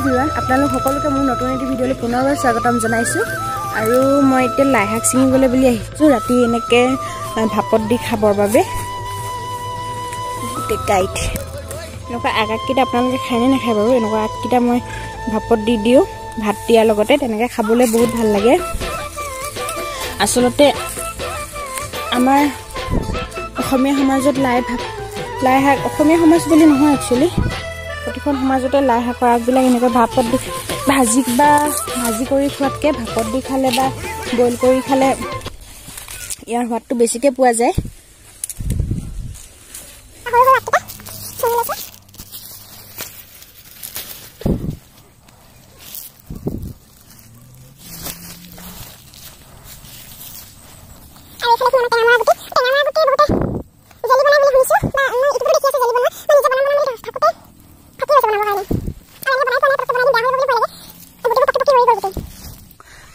everyone আপোনালোক সকলোকে মোৰ নতুন এটি ভিডিঅ'লৈ পুনৰবাৰ স্বাগতম জনাইছোঁ আৰু মই এতিয়া লাই শাক ছিঙিবলৈ বুলি আহিছোঁ ৰাতি এনেকৈ ভাপত দি খাবৰ বাবে গোটেই গাইড এনেকুৱা আগকেইটা আপোনালোকে খায়নে নাখায় বাৰু এনেকুৱা আগকেইটা মই ভাপত দি দিওঁ ভাত দিয়াৰ লগতে তেনেকৈ খাবলৈ বহুত ভাল লাগে আচলতে আমাৰ অসমীয়া সমাজত লাই শাক অসমীয়া সমাজ বুলি নহয় একচুৱেলি প্ৰতিখন সমাজতে লাই শাকৰ আগবিলাক এনেকৈ ভাপত দি ভাজি কৰি খোৱাতকৈ ভাপত দি খালে বা বইল কৰি খালে ইয়াৰ সোৱাদটো বেছিকৈ পোৱা যায়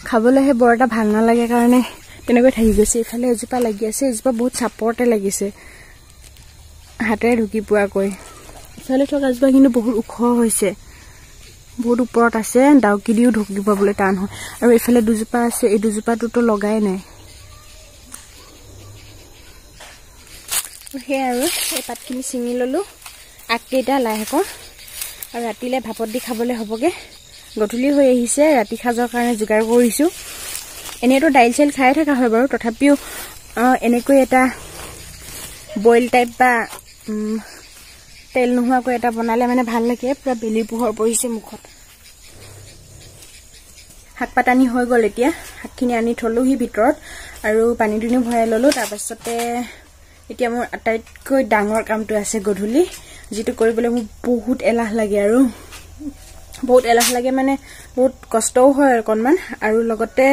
খাবলৈহে বৰ এটা ভাল নালাগে কাৰণে তেনেকৈ থাকি গৈছে ইফালে এজোপা লাগি আছে এজোপা বহুত চাপৰতে লাগিছে হাতেৰে ঢুকি পোৱাকৈ ইফালে থকা এজোপা কিন্তু বহুত ওখ হৈছে বহুত ওপৰত আছে ডাউকি দিও ঢুকি পাবলৈ টান হয় আৰু ইফালে দুজোপা আছে এই দুজোপাটোতো লগাই নাই সেই আৰু এই পাতখিনি ছিঙি ল'লোঁ আগকেইটা লাই শাকৰ আৰু ৰাতিলৈ ভাপত দি খাবলৈ হ'বগৈ গধূলি হৈ আহিছে ৰাতি সাজৰ কাৰণে যোগাৰ কৰিছোঁ এনেইতো দাইল চাইল খাই থকা হয় বাৰু তথাপিও এনেকৈ এটা বইল টাইপ বা তেল নোহোৱাকৈ এটা বনালে মানে ভাল লাগে পুৰা বেলি পোহৰ পৰিছে মুখত শাক পাতানি হৈ গ'ল এতিয়া শাকখিনি আনি থ'লোহি ভিতৰত আৰু পানী দুনি ভৰাই ল'লোঁ তাৰপাছতে এতিয়া মোৰ আটাইতকৈ ডাঙৰ কামটো আছে গধূলি যিটো কৰিবলৈ মোৰ বহুত এলাহ লাগে আৰু বহুত এলাহ লাগে মানে বহুত কষ্টও হয় অকণমান আৰু লগতে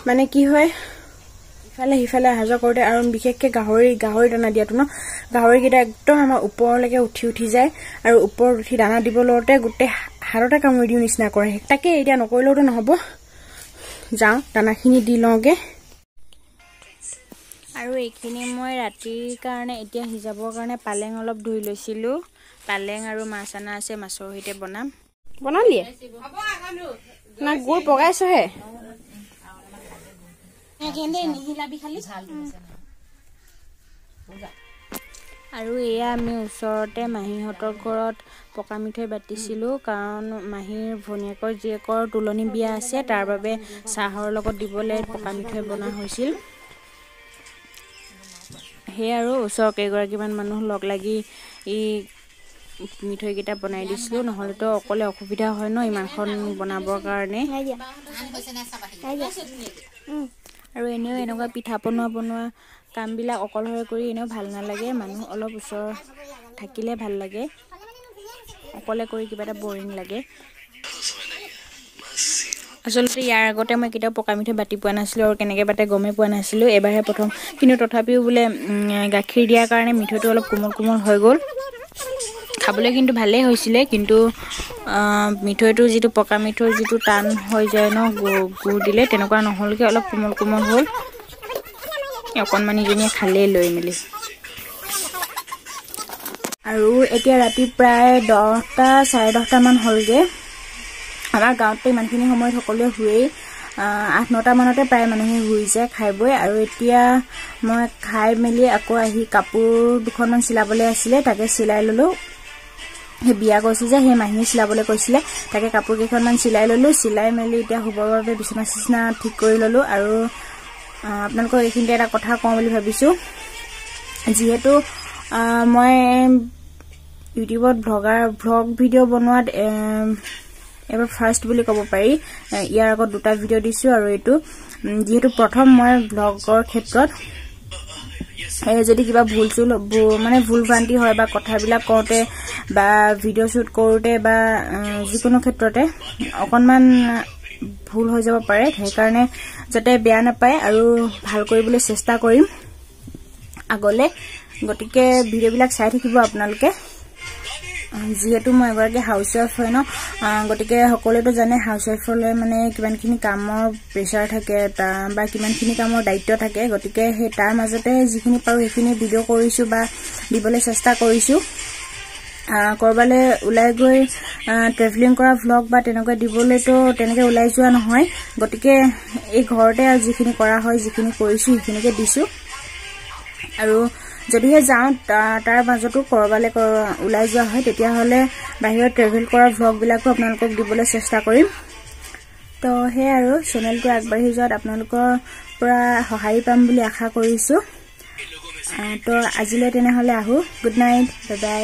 মানে কি হয় ইফালে সিফালে অহা যোৱা কৰোঁতে আৰু বিশেষকৈ গাহৰি দানা দিয়াটো ন গাহৰিকেইটা একদম আমাৰ ওপৰলৈকে উঠি যায় আৰু ওপৰত উঠি দানা দিব লওঁতে গোটেই হাততে কামুৰি দিওঁ নিচিনা কৰে তাকে এতিয়া নকৰিলেওতো নহ'ব যাওঁ দানাখিনি দি লওঁগৈ আৰু এইখিনি মই ৰাতিৰ কাৰণে এতিয়া সিজাবৰ কাৰণে পালেং অলপ ধুই লৈছিলোঁ পালেং আৰু মাছ অনা আছে মাছৰ সৈতে বনালিয়ে না গুৰ পগাইছহে আৰু এয়া আমি ওচৰতে মাহীহঁতৰ ঘৰত পকা মিঠৈ বাতিছিলোঁ কাৰণ মাহীৰ ভনীয়েকৰ জীয়েকৰ তুলনি বিয়া আছে তাৰ বাবে চাহৰ লগত দিবলৈ পকা মিঠৈ বনোৱা হৈছিল সেই আৰু ওচৰৰ কেইগৰাকীমান মানুহ লগ লাগি মিঠৈকেইটা বনাই দিছিলোঁ নহ'লেতো অকলে অসুবিধা হয় ন ইমানখন বনাবৰ কাৰণে আৰু এনেও এনেকুৱা পিঠা বনোৱা কামবিলাক অকলশৰে কৰি এনেও ভাল নালাগে মানুহ অলপ ওচৰ থাকিলে ভাল লাগে অকলে কৰি কিবা এটা বৰিং লাগে আচলতে ইয়াৰ আগতে মই কেতিয়াও পকা মিঠৈ বাতি পোৱা নাছিলোঁ আৰু কেনেকৈ বাটে গমেই পোৱা নাছিলোঁ এবাৰহে প্ৰথম কিন্তু তথাপিও বোলে গাখীৰ দিয়াৰ কাৰণে মিঠৈটো অলপ কোমল হৈ গ'ল খাবলৈ কিন্তু ভালেই হৈছিলে কিন্তু মিঠৈটো যিটো পকা মিঠৈৰ যিটো টান হৈ যায় ন গুৰ দিলে তেনেকুৱা নহ'লগৈ অলপ কোমল হ'ল অকণমানিজনীয়ে খালেই লৈ মেলি আৰু এতিয়া ৰাতি প্ৰায় 10টা 10:30মান হ'লগৈ আমাৰ গাঁৱততো ইমানখিনি সময়ত সকলোৱে শুৱেই 8-9টা মানতে প্ৰায় মানুহে শুই যায় খাই বৈ আৰু এতিয়া মই খাই মেলি আকৌ আহি কাপোৰ দুখনমান চিলাবলৈ আছিলে তাকে চিলাই ল'লোঁ সেই বিয়া গৈছোঁ যে সেই মাহীয়ে চিলাবলৈ কৈছিলে তাকে কাপোৰ কেইখনমান চিলাই ল'লোঁ চিলাই মেলি এতিয়া শুবৰ বাবে বিচনা ঠিক কৰি ল'লোঁ আৰু আপোনালোকক এইখিনিতে এটা কথা কওঁ বুলি ভাবিছোঁ যিহেতু মই ইউটিউবত ভ্লগ ভিডিঅ' বনোৱাত এবাৰ ফাৰ্ষ্ট বুলি ক'ব পাৰি ইয়াৰ আগত 2টা ভিডিঅ' দিছোঁ আৰু এইটো যিহেতু প্ৰথম মই ভ্লগৰ ক্ষেত্ৰত যদি কিবা ভুল ভ্ৰান্তি হয় বা কথাবিলাক কওঁতে বা ভিডিঅ' শ্বুট কৰোঁতে বা যিকোনো ক্ষেত্ৰতে অকণমান ভুল হৈ যাব পাৰে সেইকাৰণে যাতে বেয়া নাপায় আৰু ভাল কৰিবলৈ চেষ্টা কৰিম আগলৈ গতিকে ভিডিঅ'বিলাক চাই থাকিব আপোনালোকে যিহেতু মই এগৰাকী হাউচৱাইফ হয় ন গতিকে সকলোৱেতো জানে হাউচৱাইফলৈ মানে কিমানখিনি কামৰ প্ৰেছাৰ থাকে বা কিমানখিনি কামৰ দায়িত্ব থাকে গতিকে সেই তাৰ মাজতে যিখিনি পাৰোঁ সেইখিনি ভিডিঅ' কৰিছোঁ বা দিবলৈ চেষ্টা কৰিছোঁ কৰবালে ওলাই গৈ ট্ৰেভেলিং কৰা ভ্লগ বা তেনেকৈ দিবলৈ তো তেনেকৈ ওলাই যোৱা নহয় গতিকে এই ঘৰতে যিখিনি কৰা হয় যিখিনি কৰিছো সেইখিনিকে দিছো আৰু যদিহে যাওঁ তাৰ মাজতো কৰবালে ওলাই যোৱা হয় তেতিয়া হলে বাহিৰত ট্ৰেভেল কৰা ভ্লগ বিলাকো আপোনালোকক দিবলৈ চেষ্টা কৰিম তো হে আৰু চেনেলটো আগবাঢ়ি যোৱাত আপোনালোকৰ পৰা সহায় পাম বুলি আশা কৰিছো তো আজিলৈ তেনেহলে আহো গুড নাইট বাই বাই